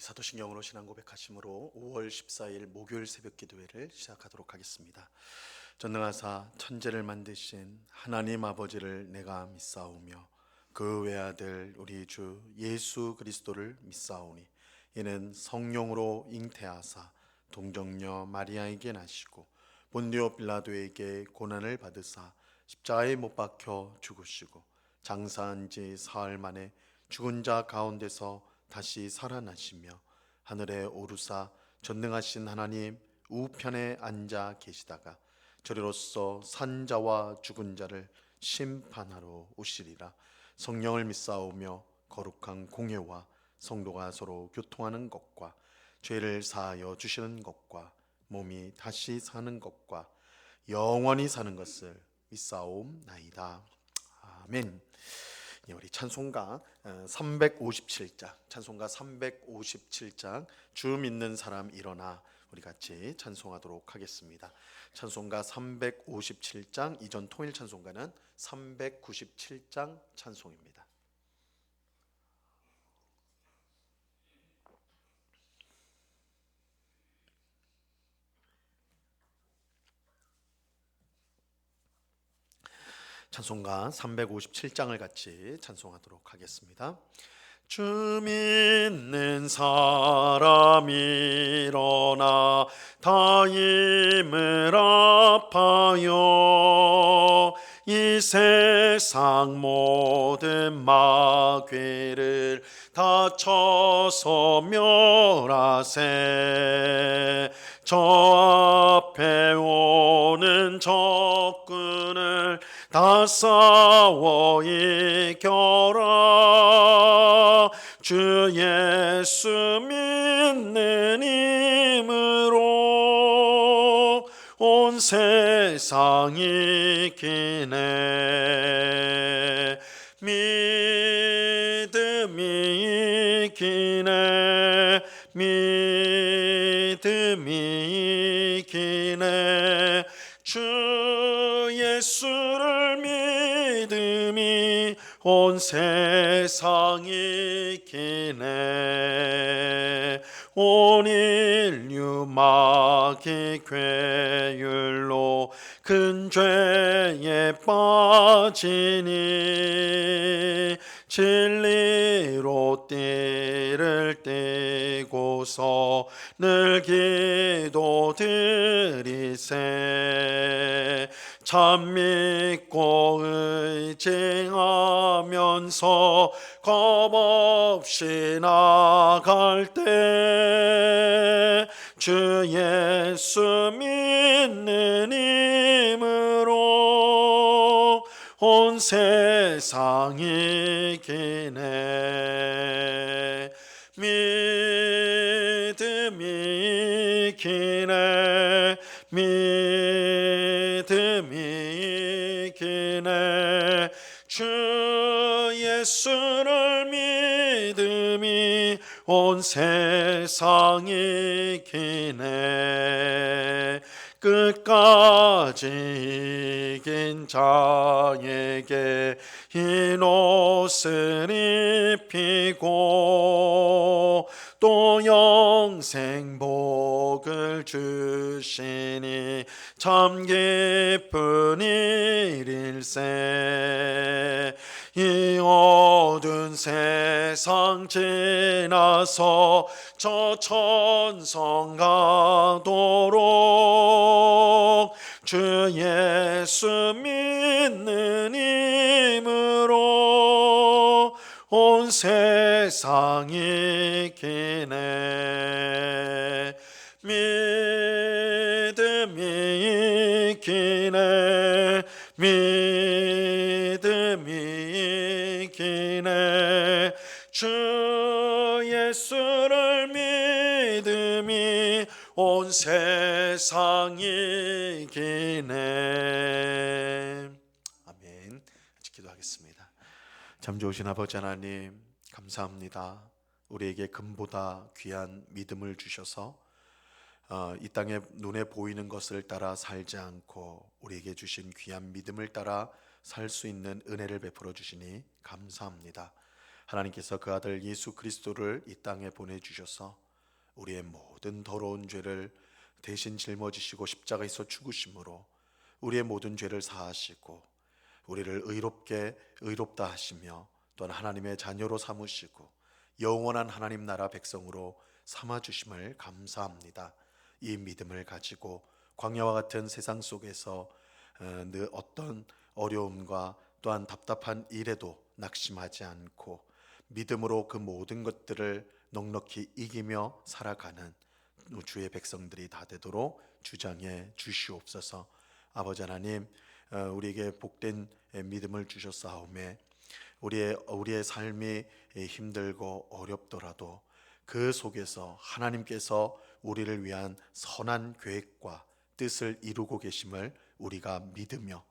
사도신경으로 신앙 고백하심으로 5월 14일 목요일 새벽 기도회를 시작하도록 하겠습니다. 전능하사 천지를 만드신 하나님 아버지를 내가 믿사오며 그 외아들 우리 주 예수 그리스도를 믿사오니 이는 성령으로 잉태하사 동정녀 마리아에게 나시고 본디오 빌라도에게 고난을 받으사 십자가에 못 박혀 죽으시고 장사한 지 사흘 만에 죽은 자 가운데서 다시 살아나시며 하늘에 오르사 전능하신 하나님 우편에 앉아 계시다가 저리로서 산 자와 죽은 자를 심판하러 오시리라. 성령을 믿사오며 거룩한 공회와 성도가 서로 교통하는 것과 죄를 사하여 주시는 것과 몸이 다시 사는 것과 영원히 사는 것을 믿사옵나이다. 아멘. 우리 찬송가 357장, 찬송가 357장 주 믿는 사람 일어나 우리 같이 찬송하도록 하겠습니다. 찬송가 357장, 이전 통일 찬송가는 397장 찬송입니다. 찬송가 357장을 같이 찬송하도록 하겠습니다. 주 믿는 사람 일어나 다 힘을 아파요. 이 세상 모든 마귀를 다 쳐서 멸하세. 저 앞에 오는 적군을 다 싸워 이겨라. 주 예수 믿는 힘으로 온 세상이 이기네. 믿음이 이기네. 믿음이 이기네. 주 예수를 믿음이 온 세상이 이기네. 온 인류 마귀 괴율로 큰 죄에 빠지니 진리로 띠를 띠고서 늘 기도드리세. 참 믿고 의지하면서 겁없이 나갈 때 주 예수 믿는 힘으로 온 세상이 이기네. 믿음이 이기네. 믿음이 이기네. 주 예수를 믿음이 온 세상이 이기네. 끝까지 이긴 자에게 흰 옷을 입히고 또 영생 복을 주시니 참 기쁜 일일세. 이 어두운 세상 지나서 저 천성 가도록 주 예수 믿는 힘으로 온 세상이 이기네. 믿음이 이기네. 믿음이 이기네. 주 예수를 믿음이 온 세상이 이기네. 아멘. 기도하겠습니다. 참 좋으신 아버지 하나님, 감사합니다. 우리에게 금보다 귀한 믿음을 주셔서 이 땅에 눈에 보이는 것을 따라 살지 않고 우리에게 주신 귀한 믿음을 따라 살 수 있는 은혜를 베풀어 주시니 감사합니다. 하나님께서 그 아들 예수 그리스도를 이 땅에 보내주셔서 우리의 모든 더러운 죄를 대신 짊어지시고 십자가에서 죽으심으로 우리의 모든 죄를 사하시고 우리를 의롭다 하시며 또한 하나님의 자녀로 삼으시고 영원한 하나님 나라 백성으로 삼아주심을 감사합니다. 이 믿음을 가지고 광야와 같은 세상 속에서 늘 어떤 어려움과 또한 답답한 일에도 낙심하지 않고 믿음으로 그 모든 것들을 넉넉히 이기며 살아가는 주의 백성들이 다 되도록 주장해 주시옵소서. 아버지 하나님, 우리에게 복된 믿음을 주셨사오매 우리의 삶이 힘들고 어렵더라도 그 속에서 하나님께서 우리를 위한 선한 계획과 뜻을 이루고 계심을 우리가 믿으며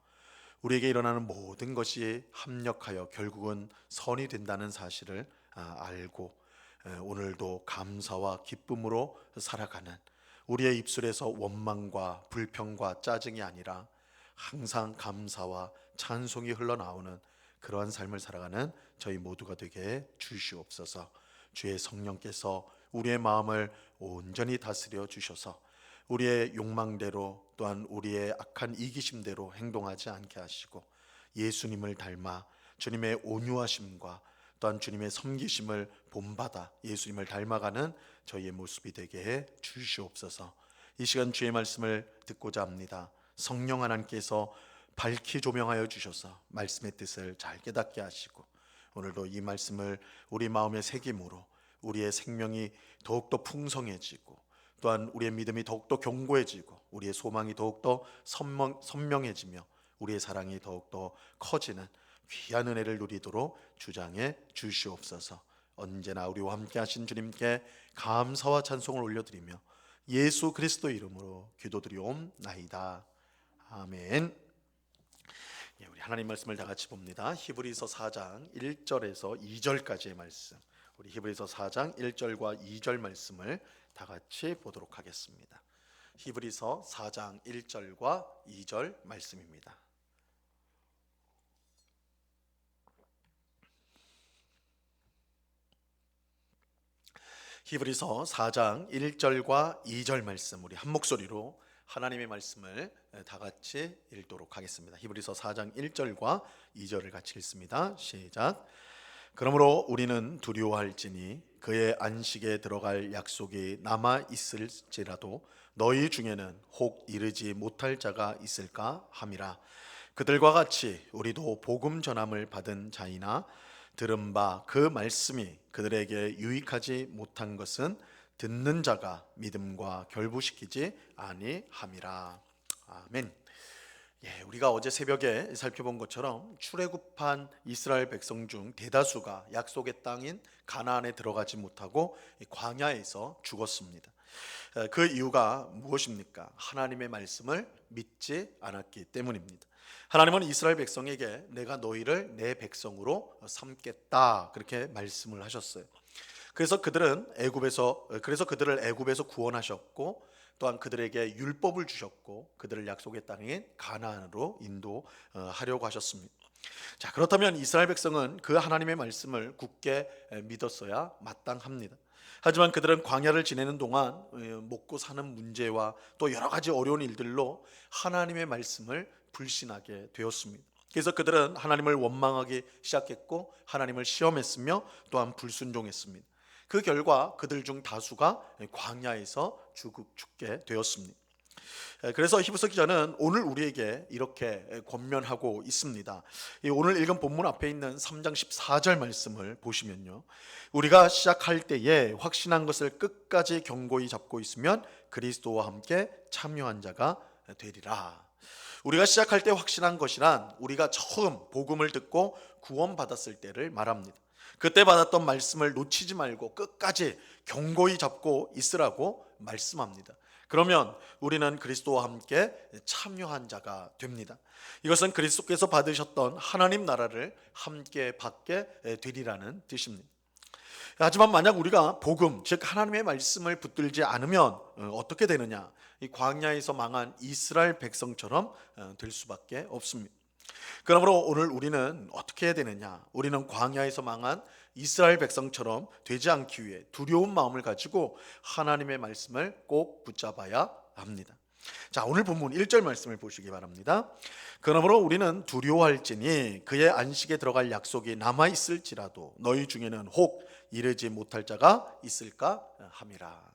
우리에게 일어나는 모든 것이 합력하여 결국은 선이 된다는 사실을 알고 오늘도 감사와 기쁨으로 살아가는 우리의 입술에서 원망과 불평과 짜증이 아니라 항상 감사와 찬송이 흘러나오는 그러한 삶을 살아가는 저희 모두가 되게 주시옵소서. 주의 성령께서 우리의 마음을 온전히 다스려 주셔서 우리의 욕망대로 또한 우리의 악한 이기심대로 행동하지 않게 하시고 예수님을 닮아 주님의 온유하심과 또한 주님의 섬기심을 본받아 예수님을 닮아가는 저희의 모습이 되게 해 주시옵소서. 이 시간 주의 말씀을 듣고자 합니다. 성령 하나님께서 밝히 조명하여 주셔서 말씀의 뜻을 잘 깨닫게 하시고 오늘도 이 말씀을 우리 마음에 새김으로 우리의 생명이 더욱더 풍성해지고 또한 우리의 믿음이 더욱더 견고해지고 우리의 소망이 더욱더 선명해지며 우리의 사랑이 더욱더 커지는 귀한 은혜를 누리도록 주장해 주시옵소서. 언제나 우리와 함께 하신 주님께 감사와 찬송을 올려드리며 예수 그리스도 이름으로 기도드리옵나이다. 아멘. 우리 하나님 말씀을 다 같이 봅니다. 히브리서 4장 1절에서 2절까지의 말씀. 우리 히브리서 4장 1절과 2절 말씀을 다 같이 보도록 하겠습니다. 히브리서 4장 1절과 2절 말씀입니다. 히브리서 4장 1절과 2절 말씀 우리 한 목소리로 하나님의 말씀을 다 같이 읽도록 하겠습니다. 히브리서 4장 1절과 2절을 같이 읽습니다. 시작. 그러므로 우리는 두려워할지니 그의 안식에 들어갈 약속이 남아 있을지라도 너희 중에는 혹 이르지 못할 자가 있을까 함이라. 그들과 같이 우리도 복음 전함을 받은 자이나 들은 바 그 말씀이 그들에게 유익하지 못한 것은 듣는 자가 믿음과 결부시키지 아니함이라. 아멘. 우리가 어제 새벽에 살펴본 것처럼 출애굽한 이스라엘 백성 중 대다수가 약속의 땅인 가나안에 들어가지 못하고 광야에서 죽었습니다. 그 이유가 무엇입니까? 하나님의 말씀을 믿지 않았기 때문입니다. 하나님은 이스라엘 백성에게 내가 너희를 내 백성으로 삼겠다 그렇게 말씀을 하셨어요. 그래서 그들을 애굽에서 구원하셨고 또한 그들에게 율법을 주셨고 그들을 약속의 땅인 가나안으로 인도하려고 하셨습니다. 자, 그렇다면 이스라엘 백성은 그 하나님의 말씀을 굳게 믿었어야 마땅합니다. 하지만 그들은 광야를 지내는 동안 먹고 사는 문제와 또 여러 가지 어려운 일들로 하나님의 말씀을 불신하게 되었습니다. 그래서 그들은 하나님을 원망하기 시작했고 하나님을 시험했으며 또한 불순종했습니다. 그 결과 그들 중 다수가 광야에서 죽게 되었습니다. 그래서 히브리서 기자는 오늘 우리에게 이렇게 권면하고 있습니다. 오늘 읽은 본문 앞에 있는 3장 14절 말씀을 보시면요, 우리가 시작할 때에 확신한 것을 끝까지 견고히 잡고 있으면 그리스도와 함께 참여한 자가 되리라. 우리가 시작할 때 확신한 것이란 우리가 처음 복음을 듣고 구원받았을 때를 말합니다. 그때 받았던 말씀을 놓치지 말고 끝까지 견고히 잡고 있으라고 말씀합니다. 그러면 우리는 그리스도와 함께 참여한 자가 됩니다. 이것은 그리스도께서 받으셨던 하나님 나라를 함께 받게 되리라는 뜻입니다. 하지만 만약 우리가 복음, 즉 하나님의 말씀을 붙들지 않으면 어떻게 되느냐? 이 광야에서 망한 이스라엘 백성처럼 될 수밖에 없습니다. 그러므로 오늘 우리는 어떻게 해야 되느냐? 우리는 광야에서 망한 이스라엘 백성처럼 되지 않기 위해 두려운 마음을 가지고 하나님의 말씀을 꼭 붙잡아야 합니다. 자, 오늘 본문 1절 말씀을 보시기 바랍니다. 그러므로 우리는 두려워할지니 그의 안식에 들어갈 약속이 남아 있을지라도 너희 중에는 혹 이르지 못할 자가 있을까 함이라.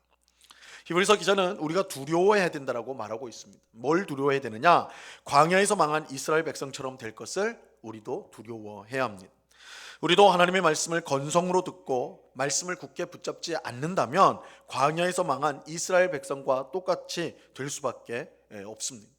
히브리서 기자는 우리가 두려워해야 된다라고 말하고 있습니다. 뭘 두려워해야 되느냐? 광야에서 망한 이스라엘 백성처럼 될 것을 우리도 두려워해야 합니다. 우리도 하나님의 말씀을 건성으로 듣고 말씀을 굳게 붙잡지 않는다면 광야에서 망한 이스라엘 백성과 똑같이 될 수밖에 없습니다.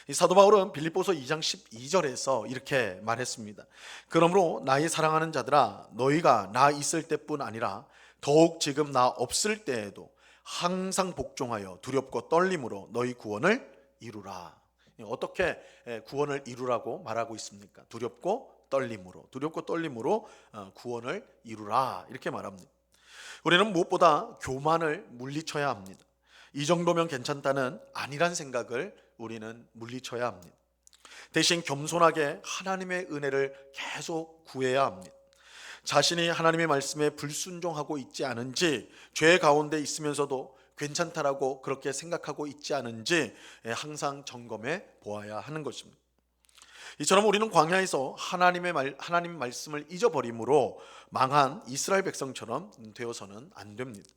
이 사도 바울은 빌립보서 2장 12절에서 이렇게 말했습니다. 그러므로 나의 사랑하는 자들아, 너희가 나 있을 때뿐 아니라 더욱 지금 나 없을 때에도 항상 복종하여 두렵고 떨림으로 너희 구원을 이루라. 어떻게 구원을 이루라고 말하고 있습니까? 두렵고 떨림으로 구원을 이루라, 이렇게 말합니다. 우리는 무엇보다 교만을 물리쳐야 합니다. 이 정도면 괜찮다는 아니란 생각을 우리는 물리쳐야 합니다. 대신 겸손하게 하나님의 은혜를 계속 구해야 합니다. 자신이 하나님의 말씀에 불순종하고 있지 않은지, 죄 가운데 있으면서도 괜찮다라고 그렇게 생각하고 있지 않은지 항상 점검해 보아야 하는 것입니다. 이처럼 우리는 광야에서 하나님 말씀을 잊어버림으로 망한 이스라엘 백성처럼 되어서는 안 됩니다.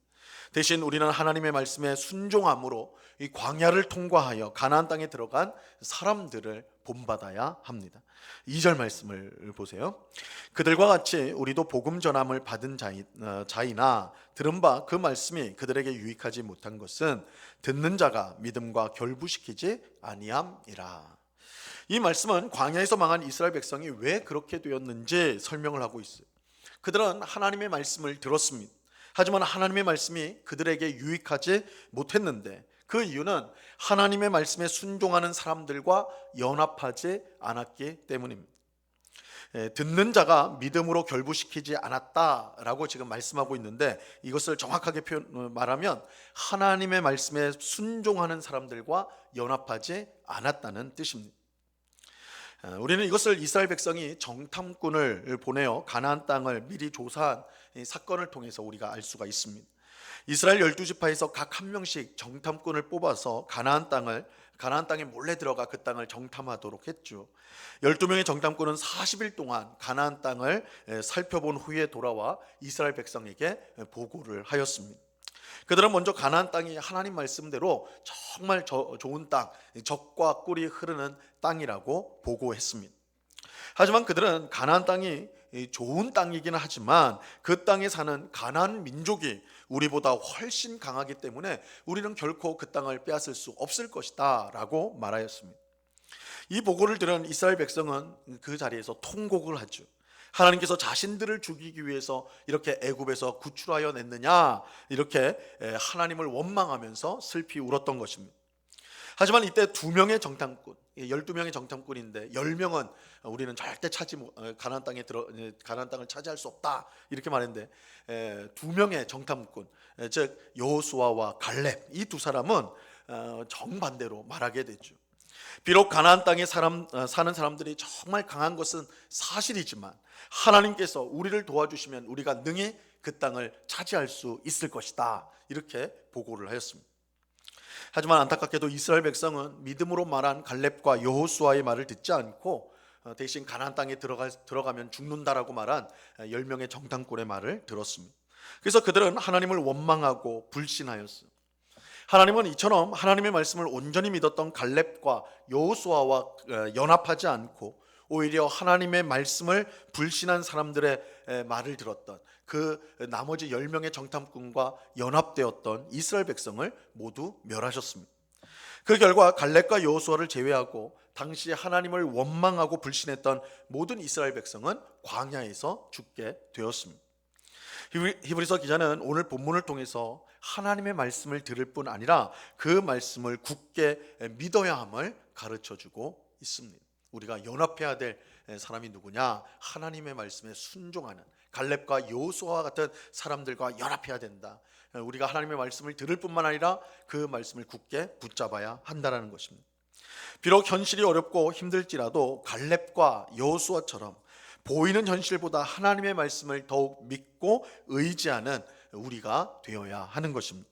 대신 우리는 하나님의 말씀에 순종함으로 이 광야를 통과하여 가나안 땅에 들어간 사람들을 본받아야 합니다. 2절 말씀을 보세요. 그들과 같이 우리도 복음 전함을 받은 자이나 들은 바 그 말씀이 그들에게 유익하지 못한 것은 듣는 자가 믿음과 결부시키지 아니함이라. 이 말씀은 광야에서 망한 이스라엘 백성이 왜 그렇게 되었는지 설명을 하고 있어요. 그들은 하나님의 말씀을 들었습니다. 하지만 하나님의 말씀이 그들에게 유익하지 못했는데 그 이유는 하나님의 말씀에 순종하는 사람들과 연합하지 않았기 때문입니다. 듣는 자가 믿음으로 결부시키지 않았다라고 지금 말씀하고 있는데, 이것을 정확하게 말하면 하나님의 말씀에 순종하는 사람들과 연합하지 않았다는 뜻입니다. 우리는 이것을 이스라엘 백성이 정탐꾼을 보내어 가나안 땅을 미리 조사한 사건을 통해서 우리가 알 수가 있습니다. 이스라엘 12지파에서 각 한 명씩 정탐꾼을 뽑아서 가나안 땅에 몰래 들어가 그 땅을 정탐하도록 했죠. 12명의 정탐꾼은 40일 동안 가나안 땅을 살펴본 후에 돌아와 이스라엘 백성에게 보고를 하였습니다. 그들은 먼저 가나안 땅이 하나님 말씀대로 정말 좋은 땅, 젖과 꿀이 흐르는 땅이라고 보고했습니다. 하지만 그들은 가나안 땅이 좋은 땅이긴 하지만 그 땅에 사는 가나안 민족이 우리보다 훨씬 강하기 때문에 우리는 결코 그 땅을 빼앗을 수 없을 것이다 라고 말하였습니다. 이 보고를 들은 이스라엘 백성은 그 자리에서 통곡을 하죠. 하나님께서 자신들을 죽이기 위해서 이렇게 애굽에서 구출하여 냈느냐, 이렇게 하나님을 원망하면서 슬피 울었던 것입니다. 하지만 이때 2명의 정탐꾼, 12명의 정탐꾼인데 10명은 우리는 절대 가나안 땅을 차지할 수 없다, 이렇게 말했는데 2명의 정탐꾼, 즉 여호수아와 갈렙, 이 두 사람은 정반대로 말하게 되죠. 비록 가나안 땅에 사는 사람들이 정말 강한 것은 사실이지만 하나님께서 우리를 도와주시면 우리가 능히 그 땅을 차지할 수 있을 것이다, 이렇게 보고를 하였습니다. 하지만 안타깝게도 이스라엘 백성은 믿음으로 말한 갈렙과 여호수아의 말을 듣지 않고 대신 가나안 땅에 들어가면 죽는다라고 말한 10명의 정탐꾼의 말을 들었습니다. 그래서 그들은 하나님을 원망하고 불신하였어요. 하나님은 이처럼 하나님의 말씀을 온전히 믿었던 갈렙과 여호수아와 연합하지 않고 오히려 하나님의 말씀을 불신한 사람들의 말을 들었던 그 나머지 10명의 정탐꾼과 연합되었던 이스라엘 백성을 모두 멸하셨습니다. 그 결과 갈렙과 여호수아를 제외하고 당시 하나님을 원망하고 불신했던 모든 이스라엘 백성은 광야에서 죽게 되었습니다. 히브리서 기자는 오늘 본문을 통해서 하나님의 말씀을 들을 뿐 아니라 그 말씀을 굳게 믿어야 함을 가르쳐주고 있습니다. 우리가 연합해야 될 사람이 누구냐? 하나님의 말씀에 순종하는 갈렙과 여호수아와 같은 사람들과 연합해야 된다. 우리가 하나님의 말씀을 들을 뿐만 아니라 그 말씀을 굳게 붙잡아야 한다는 것입니다. 비록 현실이 어렵고 힘들지라도 갈렙과 여호수아처럼 보이는 현실보다 하나님의 말씀을 더욱 믿고 의지하는 우리가 되어야 하는 것입니다.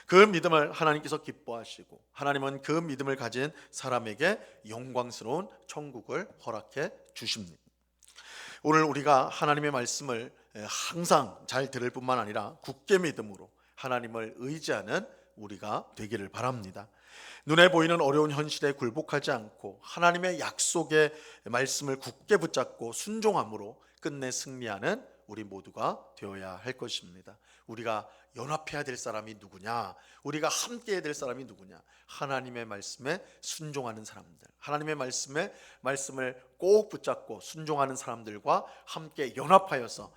그 믿음을 하나님께서 기뻐하시고 하나님은 그 믿음을 가진 사람에게 영광스러운 천국을 허락해 주십니다. 오늘 우리가 하나님의 말씀을 항상 잘 들을 뿐만 아니라 굳게 믿음으로 하나님을 의지하는 우리가 되기를 바랍니다. 눈에 보이는 어려운 현실에 굴복하지 않고 하나님의 약속의 말씀을 굳게 붙잡고 순종함으로 끝내 승리하는 우리 모두가 되어야 할 것입니다. 우리가 연합해야 될 사람이 누구냐? 우리가 함께 해야 될 사람이 누구냐? 하나님의 말씀에 순종하는 사람들, 하나님의 말씀을 꼭 붙잡고 순종하는 사람들과 함께 연합하여서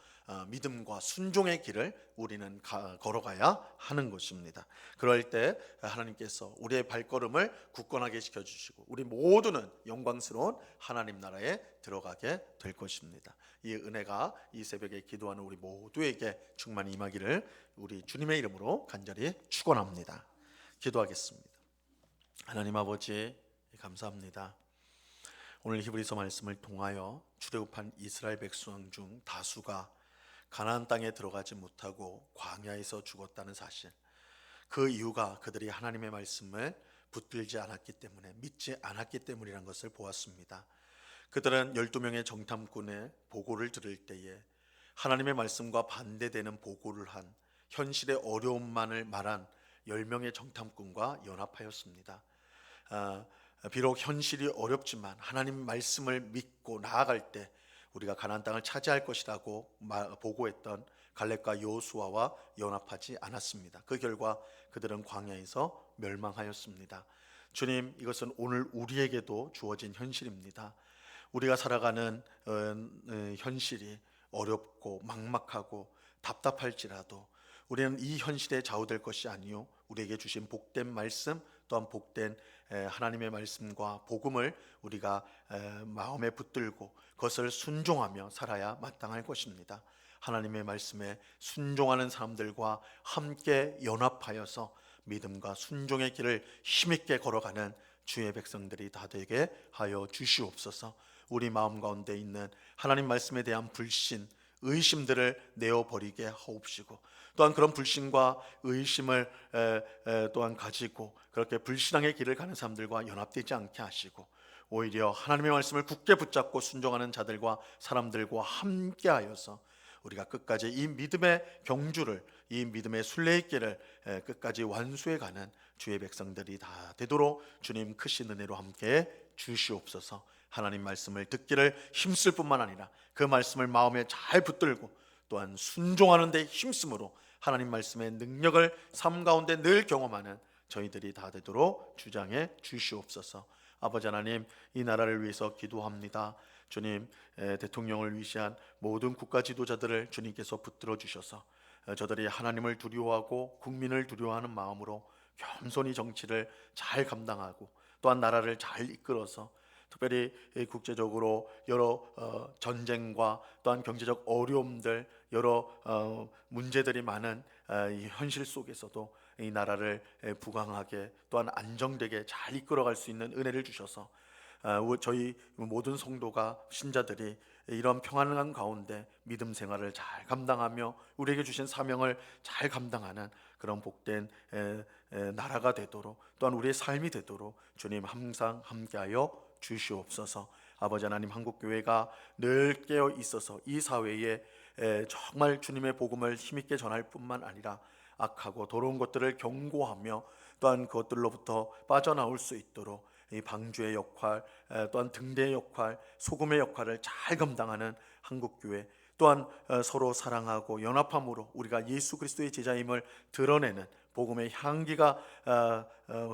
믿음과 순종의 길을 우리는 걸어가야 하는 것입니다. 그럴 때 하나님께서 우리의 발걸음을 굳건하게 시켜주시고 우리 모두는 영광스러운 하나님 나라에 들어가게 될 것입니다. 이 은혜가 이 새벽에 기도하는 우리 모두에게 충만히 임하기를 우리 주님의 이름으로 간절히 축원합니다. 기도하겠습니다. 하나님 아버지 감사합니다. 오늘 히브리서 말씀을 통하여 출애굽한 이스라엘 백성 중 다수가 가나안 땅에 들어가지 못하고 광야에서 죽었다는 사실, 그 이유가 그들이 하나님의 말씀을 붙들지 않았기 때문에, 믿지 않았기 때문이라는 것을 보았습니다. 그들은 12명의 정탐꾼의 보고를 들을 때에 하나님의 말씀과 반대되는 보고를 한 현실의 어려움만을 말한 10명의 정탐꾼과 연합하였습니다. 비록 현실이 어렵지만 하나님 말씀을 믿고 나아갈 때 우리가 가나안 땅을 차지할 것이라고 보고했던 갈렙과 여호수아와 연합하지 않았습니다. 그 결과 그들은 광야에서 멸망하였습니다. 주님, 이것은 오늘 우리에게도 주어진 현실입니다. 우리가 살아가는 현실이 어렵고 막막하고 답답할지라도 우리는 이 현실에 좌우될 것이 아니요 우리에게 주신 복된 말씀, 또한 복된 하나님의 말씀과 복음을 우리가 마음에 붙들고 그것을 순종하며 살아야 마땅할 것입니다. 하나님의 말씀에 순종하는 사람들과 함께 연합하여서 믿음과 순종의 길을 힘있게 걸어가는 주의 백성들이 다 되게 하여 주시옵소서. 우리 마음 가운데 있는 하나님 말씀에 대한 불신, 의심들을 내어버리게 하옵시고, 또한 그런 불신과 의심을 또한 가지고 그렇게 불신앙의 길을 가는 사람들과 연합되지 않게 하시고, 오히려 하나님의 말씀을 굳게 붙잡고 순종하는 자들과 사람들과 함께하여서 우리가 끝까지 이 믿음의 경주를, 이 믿음의 순례의 길을 끝까지 완수해가는 주의 백성들이 다 되도록 주님 크신 은혜로 함께 주시옵소서. 하나님 말씀을 듣기를 힘쓸 뿐만 아니라 그 말씀을 마음에 잘 붙들고 또한 순종하는 데 힘쓰므로 하나님 말씀의 능력을 삶 가운데 늘 경험하는 저희들이 다 되도록 주장해 주시옵소서. 아버지 하나님, 이 나라를 위해서 기도합니다. 주님, 대통령을 위시한 모든 국가 지도자들을 주님께서 붙들어 주셔서 저들이 하나님을 두려워하고 국민을 두려워하는 마음으로 겸손히 정치를 잘 감당하고 또한 나라를 잘 이끌어서 특별히 국제적으로 여러 전쟁과 또한 경제적 어려움들, 여러 문제들이 많은 이 현실 속에서도 이 나라를 부강하게 또한 안정되게 잘 이끌어갈 수 있는 은혜를 주셔서 저희 모든 성도가, 신자들이 이런 평안한 가운데 믿음 생활을 잘 감당하며 우리에게 주신 사명을 잘 감당하는 그런 복된 나라가 되도록, 또한 우리의 삶이 되도록 주님 항상 함께하여 주시옵소서. 아버지 하나님, 한국교회가 늘 깨어 있어서 이 사회에 정말 주님의 복음을 힘있게 전할 뿐만 아니라 악하고 더러운 것들을 경고하며 또한 그것들로부터 빠져나올 수 있도록 이 방주의 역할, 또한 등대의 역할, 소금의 역할을 잘 감당하는 한국교회, 또한 서로 사랑하고 연합함으로 우리가 예수 그리스도의 제자임을 드러내는 복음의 향기가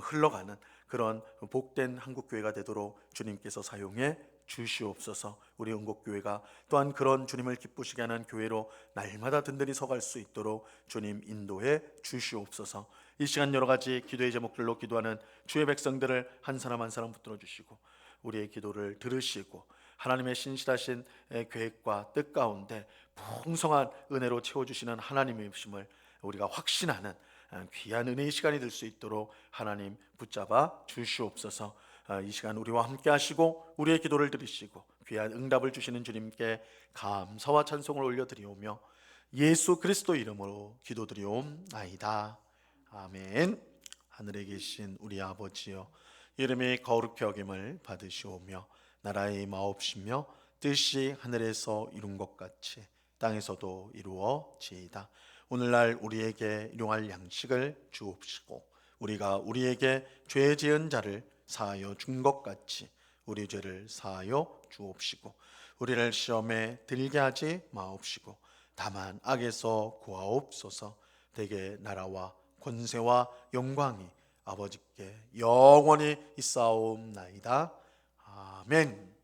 흘러가는 그런 복된 한국교회가 되도록 주님께서 사용해 주시옵소서. 우리 응곡교회가 또한 그런 주님을 기쁘시게 하는 교회로 날마다 든든히 서갈 수 있도록 주님 인도해 주시옵소서. 이 시간 여러 가지 기도의 제목들로 기도하는 주의 백성들을 한 사람 한 사람 붙들어 주시고 우리의 기도를 들으시고 하나님의 신실하신 계획과 뜻 가운데 풍성한 은혜로 채워주시는 하나님의 심을 우리가 확신하는 귀한 은혜의 시간이 될 수 있도록 하나님 붙잡아 주시옵소서. 이 시간 우리와 함께 하시고 우리의 기도를 들으시고 귀한 응답을 주시는 주님께 감사와 찬송을 올려드리오며 예수 그리스도 이름으로 기도드리옵나이다. 아멘. 하늘에 계신 우리 아버지여, 이름이 거룩히 여김을 받으시오며 나라의 마옵시며 뜻이 하늘에서 이룬 것 같이 땅에서도 이루어지이다. 오늘날 우리에게 일용할 양식을 주옵시고 우리가 우리에게 죄 지은 자를 사하여 준 것 같이 우리 죄를 사하여 주옵시고 우리를 시험에 들게 하지 마옵시고 다만 악에서 구하옵소서. 대개 나라와 권세와 영광이 아버지께 영원히 있사옵나이다. 아멘.